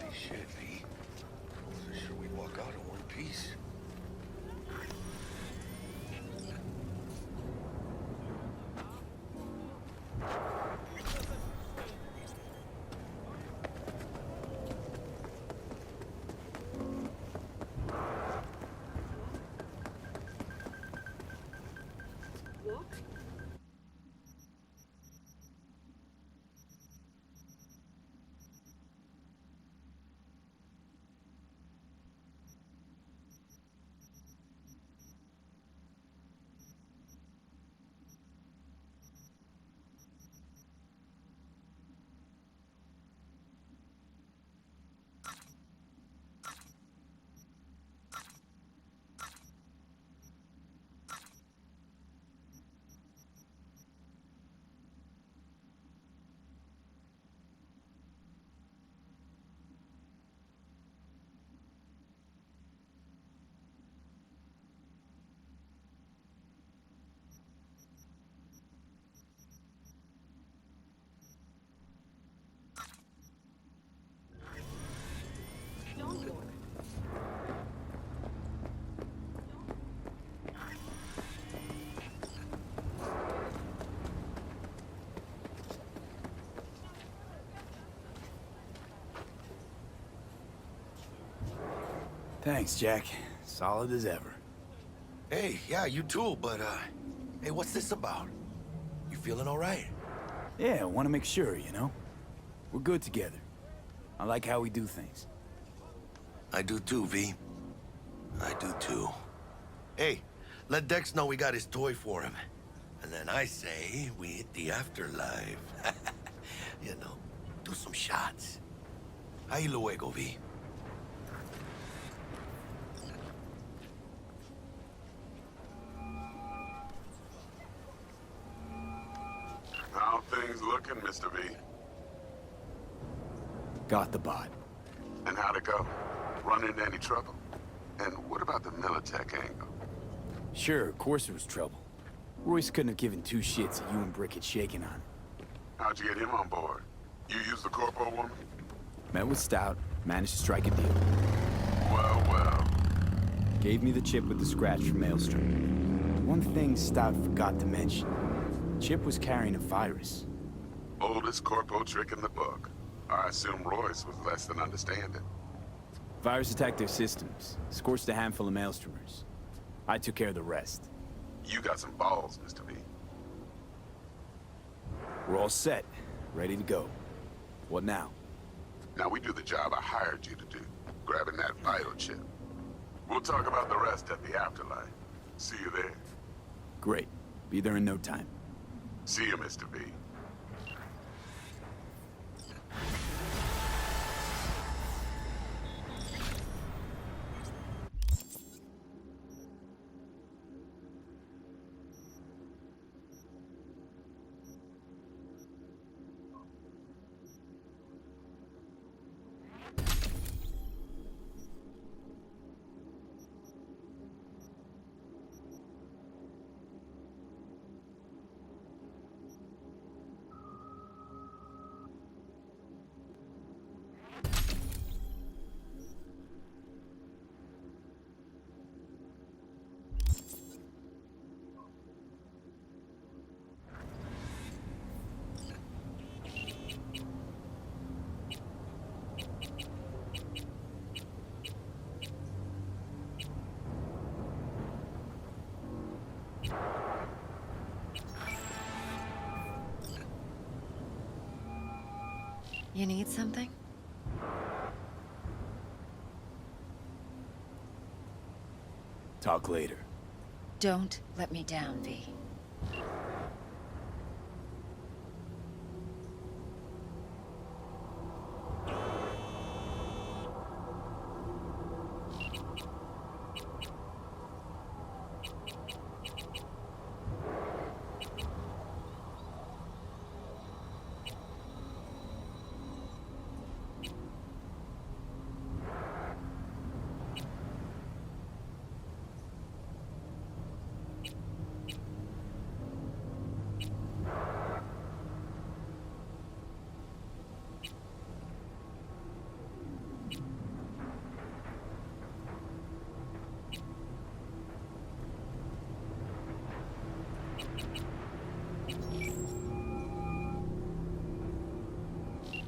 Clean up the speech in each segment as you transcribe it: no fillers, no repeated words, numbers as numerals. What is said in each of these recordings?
Holy shit, V. I wasn't sure we'd walk out in one piece. Thanks, Jack. Solid as ever. Hey, yeah, you too, but, hey, what's this about? You feeling all right? Yeah, I want to make sure, you know? We're good together. I like how we do things. I do too, V. I do too. Hey, let Dex know we got his toy for him. And then I say we hit the afterlife. You know, do some shots. Ahí luego, V. How things looking, Mr. V? Got the bot. And how'd it go? Run into any trouble? And what about the Militech angle? Sure, of course there was trouble. Royce couldn't have given two shits that you and Brick had shaken on. How'd you get him on board? You used the corpo woman? Met with Stout, managed to strike a deal. Well, well. Gave me the chip with the scratch from Maelstrom. One thing Stout forgot to mention. Chip was carrying a virus. Oldest corpo trick in the book. I assume Royce was less than understanding. Virus attacked their systems, scorched a handful of Maelstromers. I took care of the rest. You got some balls, Mr. V. We're all set, ready to go. What now? Now we do the job I hired you to do, grabbing that vital chip. We'll talk about the rest at the afterlife. See you there. Great. Be there in no time. See you, Mr. V. You need something? Talk later. Don't let me down, V.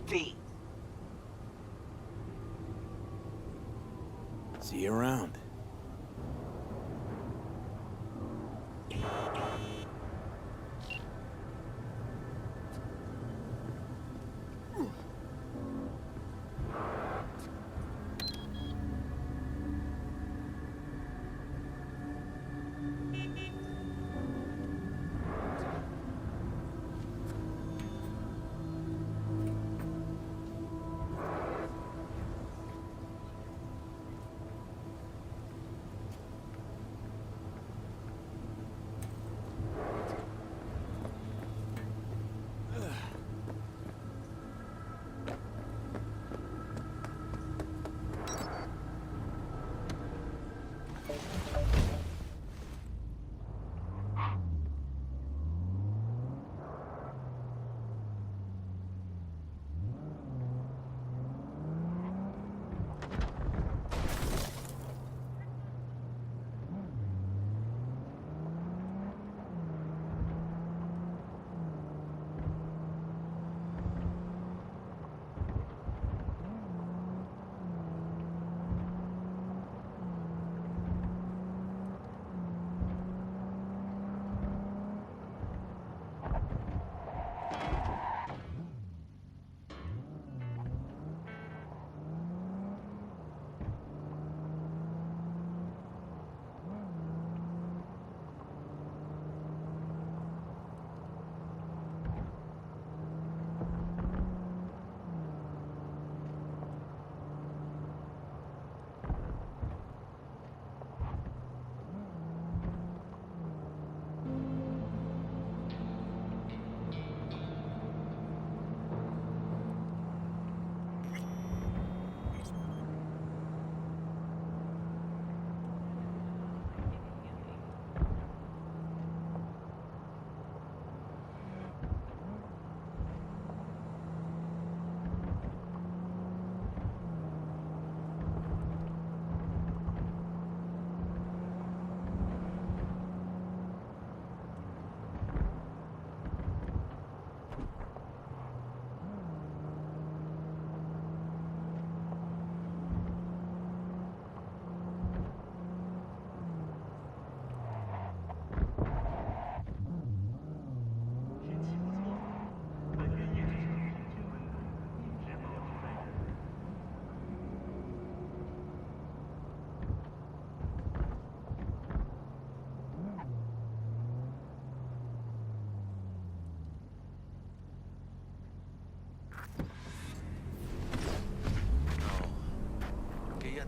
V. See you around.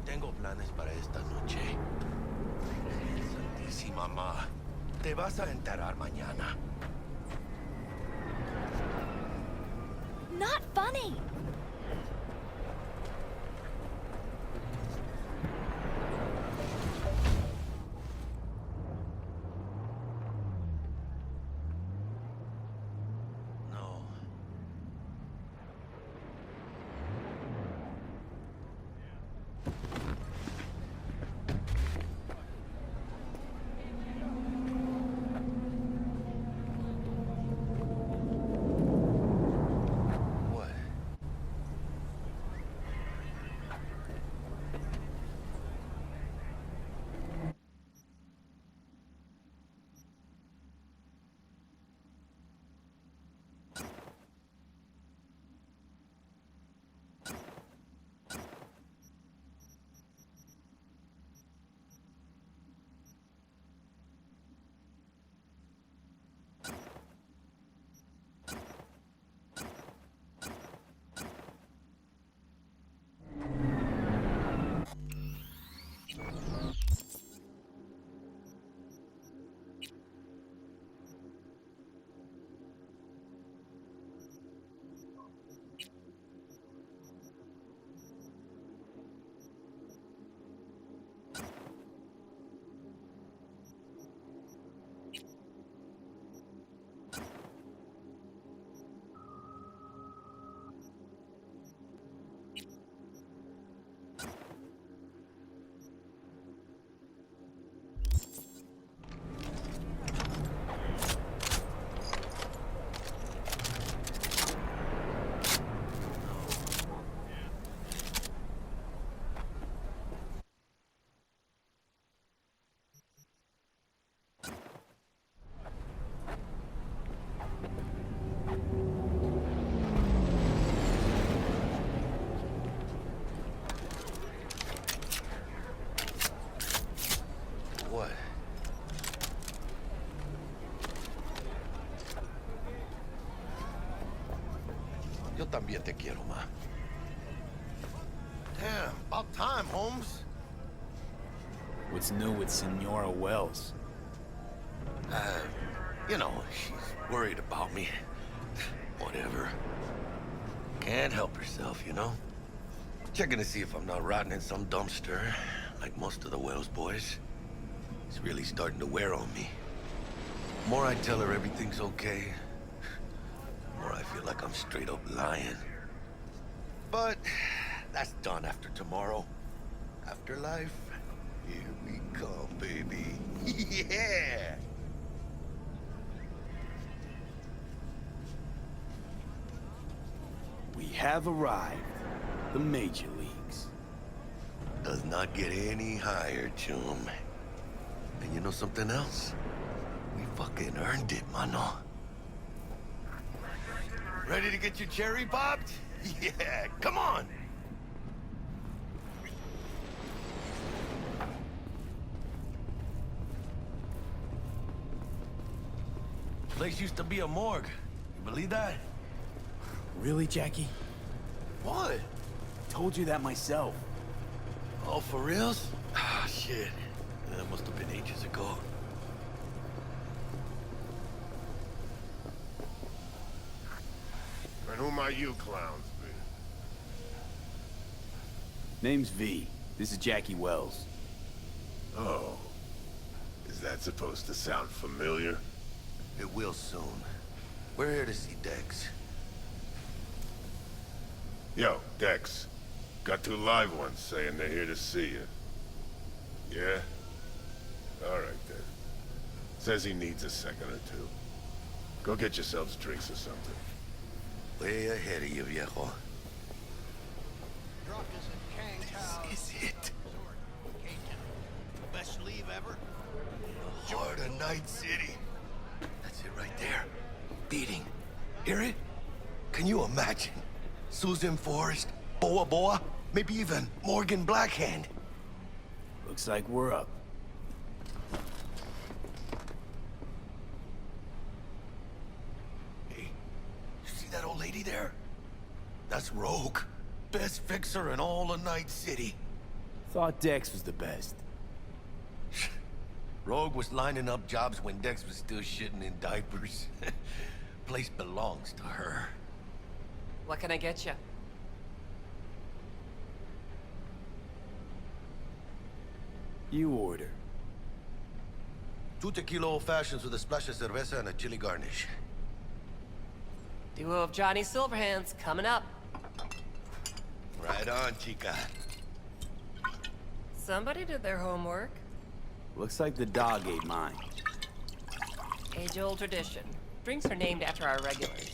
Tengo planes para esta noche. Santísima Ma, te vas a enterar mañana. Not funny! No. What? Yo también te quiero, ma. Damn, about time, Holmes. What's new with Senora Wells? You know, she's worried about me. Whatever. Can't help herself, you know? Checking to see if I'm not rotting in some dumpster, like most of the Wells boys. It's really starting to wear on me. The more I tell her everything's okay, the more I feel like I'm straight up lying. But that's done after tomorrow. Afterlife, here we come, baby. Yeah! We have arrived. The major leagues. Does not get any higher, chum. And you know something else? We fucking earned it, mano. Ready to get your cherry popped? Yeah, come on! Place used to be a morgue. You believe that? Really, Jackie? What? Told you that myself. Oh, for reals? Ah, shit. That must have been ages ago. And who might you clowns be? Name's V. This is Jackie Wells. Oh. Is that supposed to sound familiar? It will soon. We're here to see Dex. Yo, Dex. Got two live ones saying they're here to see you. Yeah? Alright then. Says he needs a second or two. Go get yourselves drinks or something. Way ahead of you, viejo. This is it. Best leave ever? Heart of Night City. That's it right there. Beating. Hear it? Can you imagine? Susan Forrest, Boa Boa, maybe even Morgan Blackhand. Looks like we're up. Hey, you see that old lady there? That's Rogue. Best fixer in all of Night City. Thought Dex was the best. Rogue was lining up jobs when Dex was still shitting in diapers. Place belongs to her. What can I get you? You order. 2 tequila old fashions with a splash of cerveza and a chili garnish. Duo of Johnny Silverhands coming up. Right on, chica. Somebody did their homework. Looks like the dog ate mine. Age-old tradition. Drinks are named after our regulars.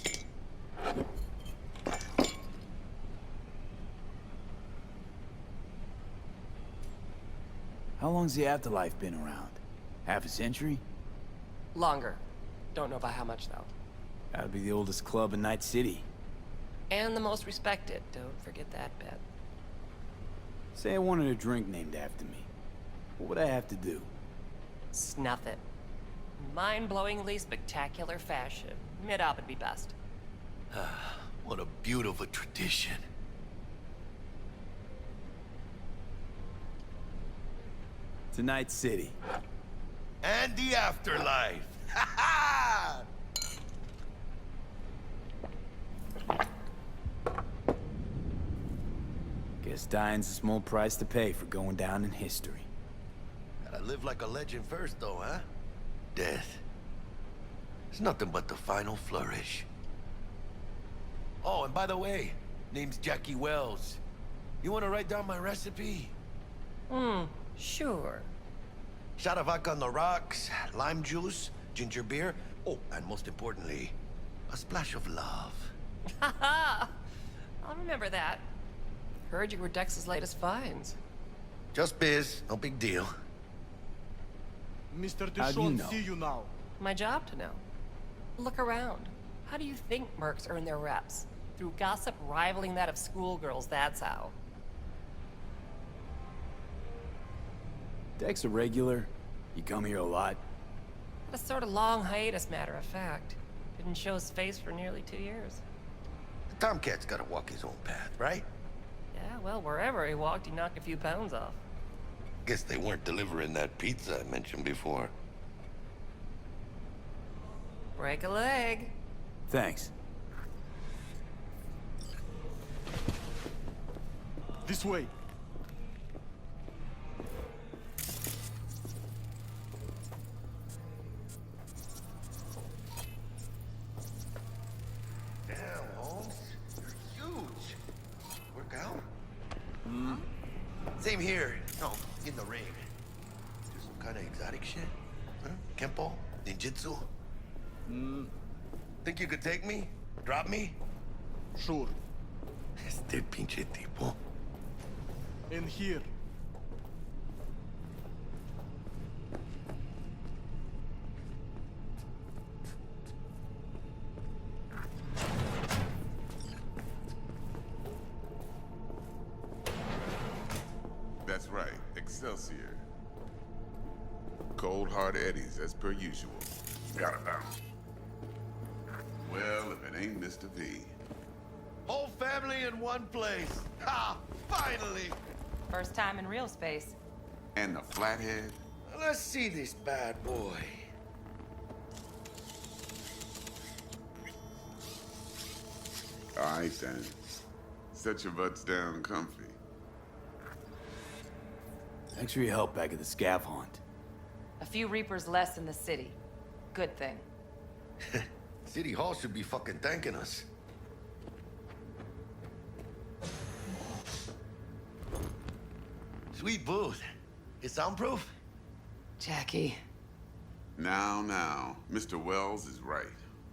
How long's the afterlife been around? Half a century? Longer. Don't know by how much, though. Gotta be the oldest club in Night City. And the most respected. Don't forget that bit. Say I wanted a drink named after me. What would I have to do? Snuff it. Mind-blowingly spectacular fashion. Mid-op would be best. What a beautiful tradition. To Night City. And the afterlife. Ha ha! Guess dying's a small price to pay for going down in history. Gotta live like a legend first, though, huh? Death. It's nothing but the final flourish. Oh, and by the way, name's Jackie Wells. You wanna write down my recipe? Sure. Shot of vodka on the rocks, lime juice, ginger beer. Oh, and most importantly, a splash of love. Haha! I'll remember that. Heard you were Dex's latest finds. Just biz, no big deal. Mr. How do you know? see you now. My job to know. Look around. How do you think mercs earn their reps? Through gossip rivaling that of schoolgirls, that's how. Dex a regular? You come here a lot? A sort of long hiatus, matter of fact. Didn't show his face for nearly 2 years. Tomcat's gotta walk his own path, right? Yeah, well, wherever he walked, he knocked a few pounds off. Guess they weren't delivering that pizza I mentioned before. Break a leg. Thanks. This way. Damn, Holmes. You're huge. Work out? Same here. No, in the ring. Do some kind of exotic shit? Huh? Kempo? Ninjutsu? Think you could take me? Drop me? Sure. Este pinche tipo. In here. That's right, Excelsior. Cold hard eddies, as per usual. Gotta bounce. Well, if it ain't Mr. V. Whole family in one place. Ha! Finally! First time in real space. And the flathead? Let's see this bad boy. All right, then. Set your butts down comfy. Thanks for your help back at the scav haunt. A few Reapers less in the city. Good thing. City Hall should be fucking thanking us. Sweet booth. It's soundproof? Jackie. Now, Mr. Wells is right.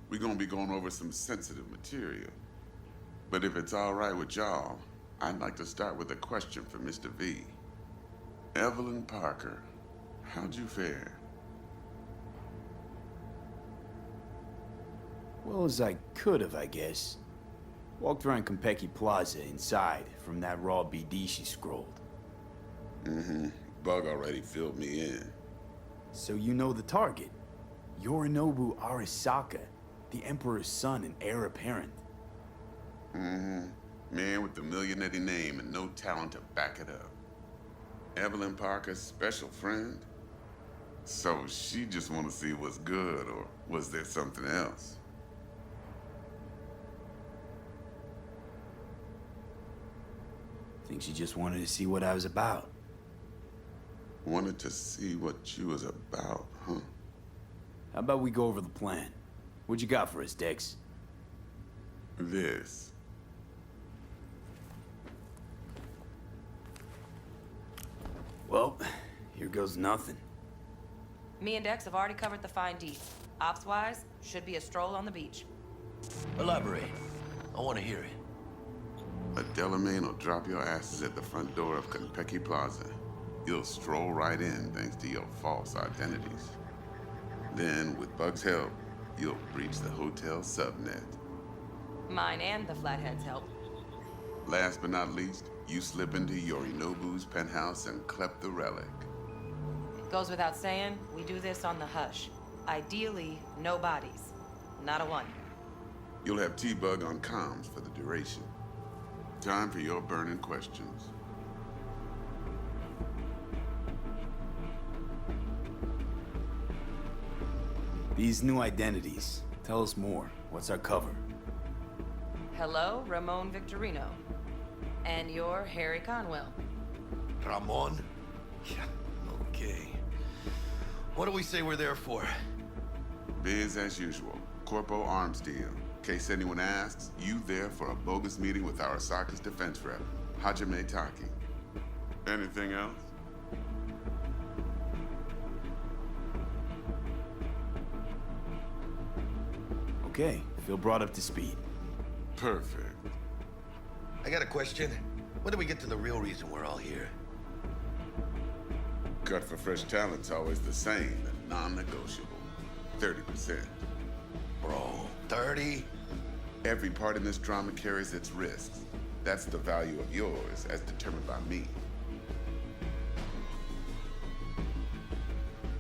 We're gonna be going over some sensitive material. But if it's all right with y'all, I'd like to start with a question for Mr. V. Evelyn Parker, how'd you fare? Well as I could have, I guess. Walked around Konpeki Plaza inside from that raw BD she scrolled. Bug already filled me in. So you know the target. Yorinobu Arasaka, the Emperor's son and heir apparent. Man with the millionaire name and no talent to back it up. Evelyn Parker's special friend? So she just want to see what's good, or was there something else? Think she just wanted to see what I was about. Wanted to see what you was about, huh? How about we go over the plan? What you got for us, Dex? This. Well, here goes nothing. Me and Dex have already covered the fine deeds. Ops-wise, should be a stroll on the beach. Elaborate. I want to hear it. A Delamain will drop your asses at the front door of Konpeki Plaza. You'll stroll right in thanks to your false identities. Then, with Bug's help, you'll breach the hotel subnet. Mine and the Flathead's help. Last but not least, you slip into Yorinobu's penthouse and clep the relic. Goes without saying, we do this on the hush. Ideally, no bodies. Not a one. You'll have T-Bug on comms for the duration. Time for your burning questions. These new identities. Tell us more. What's our cover? Hello, Ramon Victorino. And you're Harry Conwell. Ramon? Yeah, okay. What do we say we're there for? Biz as usual. Corpo arms deal. In case anyone asks, you there for a bogus meeting with Arasaka's defense rep, Hajime Taki. Anything else? Okay, feel brought up to speed. Perfect. I got a question. When do we get to the real reason we're all here? Cut for fresh talent's always the same and non-negotiable. 30%. Bro, 30? Every part in this drama carries its risks. That's the value of yours, as determined by me.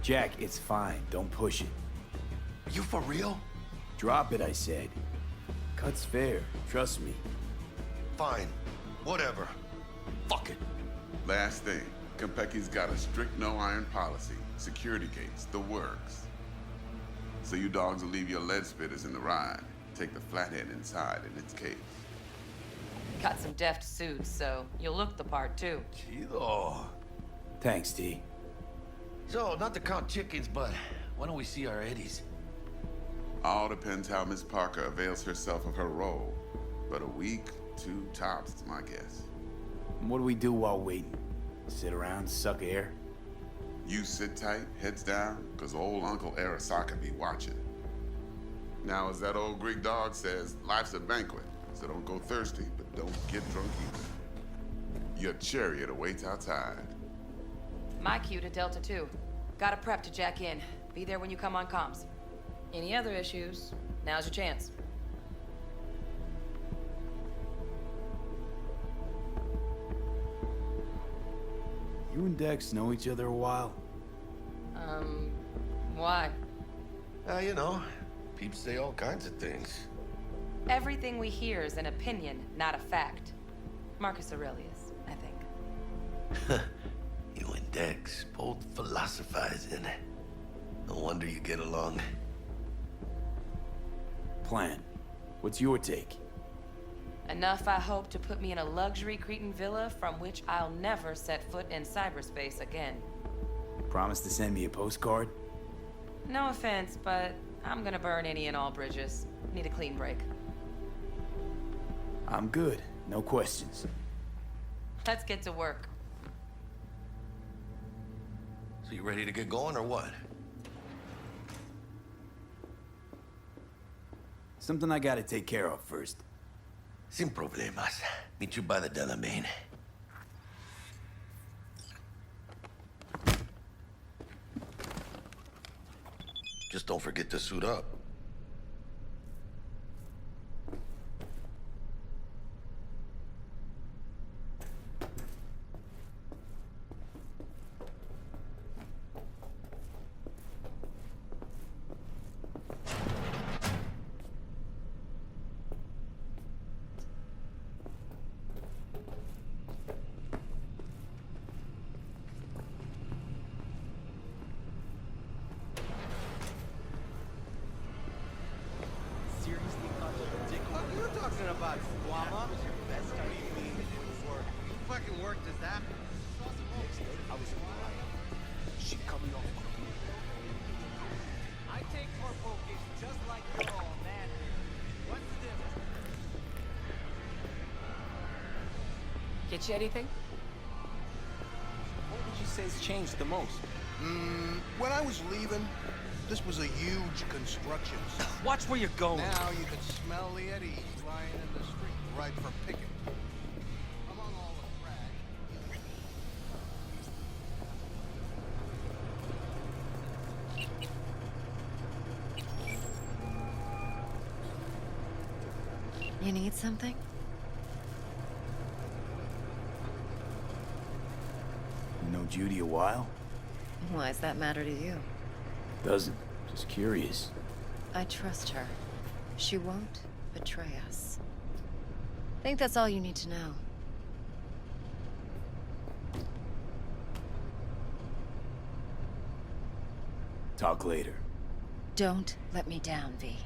Jack, it's fine. Don't push it. You for real? Drop it, I said. Cut's fair, trust me. Fine. Whatever. Fuck it. Last thing, Konpeki's got a strict no-iron policy. Security gates, the works. So you dogs will leave your lead spitters in the ride. Take the flathead inside in its case. Got some deft suits, so you'll look the part too. Chido. Thanks, T. So, not to count chickens, but why don't we see our Eddies? All depends how Miss Parker avails herself of her role. But a week, 2 tops is my guess. And what do we do while waiting? Sit around, suck air? You sit tight, heads down, cause old Uncle Arasaka be watching. Now, as that old Greek dog says, life's a banquet, so don't go thirsty, but don't get drunk either. Your chariot awaits outside. My cue to Delta 2. Gotta prep to jack in. Be there when you come on comms. Any other issues? Now's your chance. You and Dex know each other a while? Why? You know, peeps say all kinds of things. Everything we hear is an opinion, not a fact. Marcus Aurelius, I think. You and Dex, both philosophizing. No wonder you get along. Plan. What's your take? Enough, I hope, to put me in a luxury Cretan villa from which I'll never set foot in cyberspace again. Promise to send me a postcard? No offense, but I'm gonna burn any and all bridges. Need a clean break. I'm good. No questions. Let's get to work. So you ready to get going or what? Something I gotta take care of first. Sin problemas. Meet you by the Delamain. Just don't forget to suit up. Get you anything? What would you say's changed the most? When I was leaving, this was a huge construction site. Watch where you're going. Now you can smell the eddies flying in the street, ripe for picking. Among all the crag. You need something? You know Judy a while? Why does that matter to you? Doesn't. Just curious. I trust her. She won't betray us. Think that's all you need to know. Talk later. Don't let me down, V.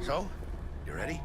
So, you ready?